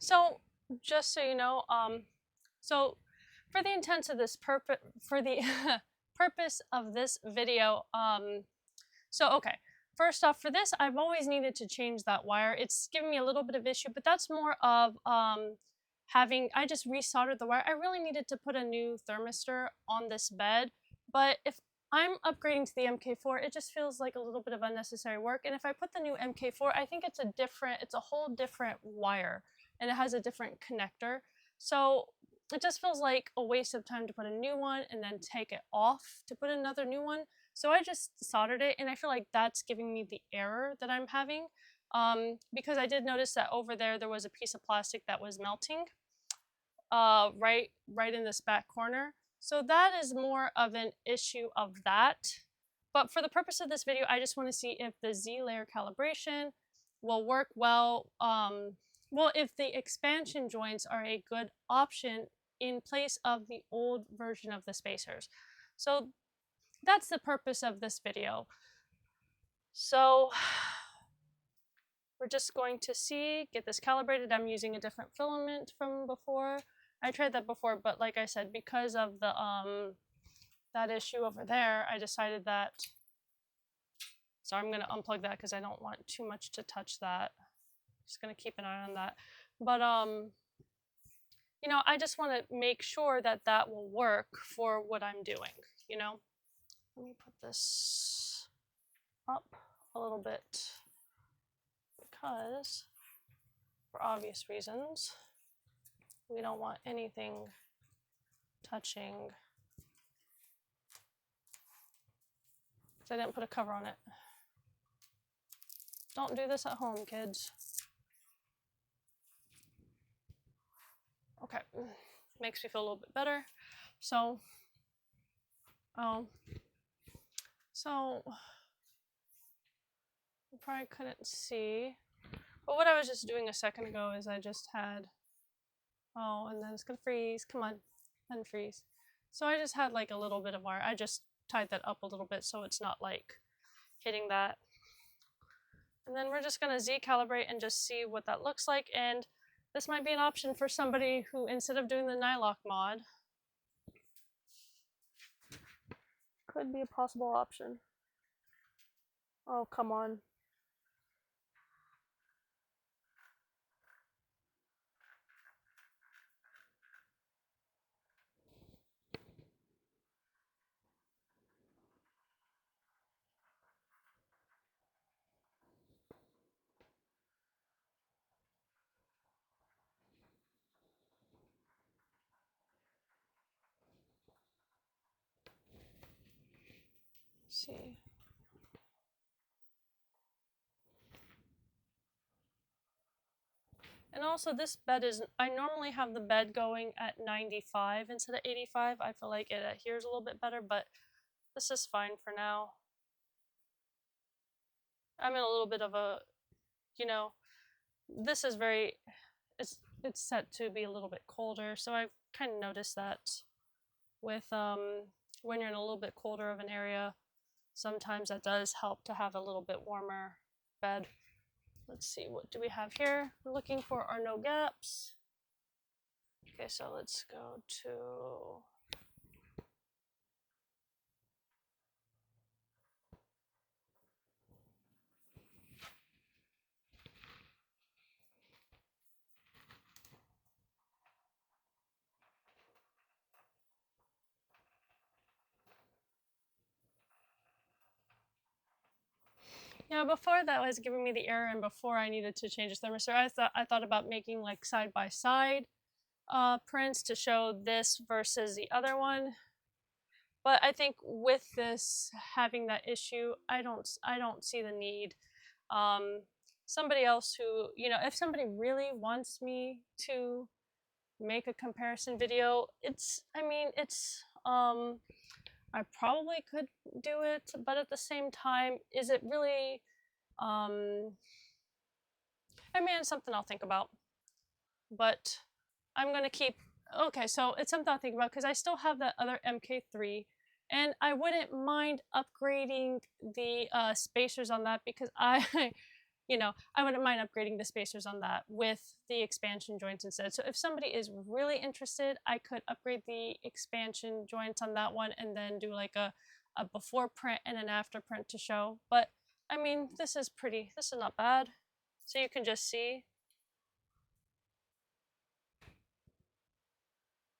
So just so you know, so for the intents of this for the purpose of this video, okay. First off, for this, I've always needed to change that wire. It's giving me a little bit of issue, but that's more of I just resoldered the wire. I really needed to put a new thermistor on this bed, but if I'm upgrading to the MK4, it just feels like a little bit of unnecessary work. And if I put the new MK4, I think it's a whole different wire and it has a different connector. So it just feels like a waste of time to put a new one and then take it off to put another new one. So I just soldered it, and I feel like that's giving me the error that I'm having, because I did notice that over there was a piece of plastic that was melting right in this back corner. So that is more of an issue of that. But for the purpose of this video, I just want to see if the Z layer calibration will work well. If the expansion joints are a good option in place of the old version of the spacers. So that's the purpose of this video. So we're just going to get this calibrated. I'm using a different filament from before. I tried that before, but like I said, because of the that issue over there, I decided that. So I'm gonna unplug that because I don't want too much to touch that. Just gonna keep an eye on that. But you know, I just want to make sure that that will work for what I'm doing. You know, let me put this up a little bit because, for obvious reasons, we don't want anything touching. So I didn't put a cover on it. Don't do this at home, kids. Okay, makes me feel a little bit better. So you probably couldn't see, but what I was just doing a second ago is I just had, and then it's gonna freeze, come on, unfreeze. So I just had like a little bit of wire. I just tied that up a little bit so it's not like hitting that. And then we're just gonna Z calibrate and just see what that looks like. And this might be an option for somebody who, instead of doing the nylock mod, could be a possible option. Oh, come on. Let's see. And also this bed is, I normally have the bed going at 95 instead of 85. I feel like it adheres a little bit better, but this is fine for now. I'm in a little bit of a, you know, this is very, it's set to be a little bit colder. So I've kind of noticed that with, when you're in a little bit colder of an area, sometimes that does help to have a little bit warmer bed. Let's see, what do we have here? We're looking for our no gaps. Okay, so let's go to, yeah, before that was giving me the error, and before I needed to change the thermistor, I thought about making like side by side prints to show this versus the other one. But I think with this having that issue, I don't see the need. Somebody else who, you know, if somebody really wants me to make a comparison video, I probably could do it, but at the same time, is it really, it's something I'll think about. But I'm gonna keep, okay, so it's something I'll think about because I still have that other MK3, and I wouldn't mind upgrading the spacers on that because you know, I wouldn't mind upgrading the spacers on that with the expansion joints instead. So if somebody is really interested, I could upgrade the expansion joints on that one and then do like a before print and an after print to show. But I mean, this is not bad. So you can just see.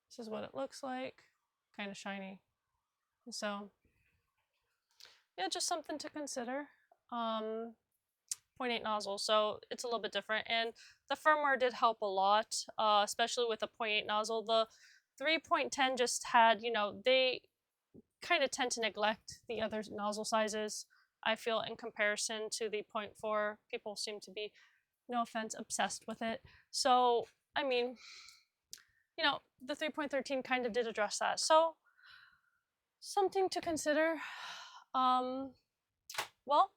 This is what it looks like, kind of shiny. So yeah, just something to consider. 0.8 nozzle, so it's a little bit different, and the firmware did help a lot, especially with the 0.8 nozzle. The 3.10 just had, you know, they kind of tend to neglect the other nozzle sizes, I feel, in comparison to the 0.4. People seem to be, no offense, obsessed with it. So I mean, you know, the 3.13 kind of did address that, so something to consider. Well,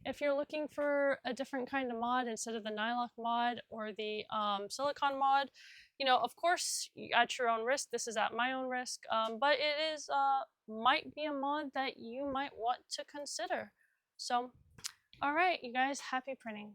if you're looking for a different kind of mod instead of the Nylock mod or the silicon mod, you know, of course, at your own risk. This is at my own risk, but it is might be a mod that you might want to consider. So, all right, you guys, happy printing.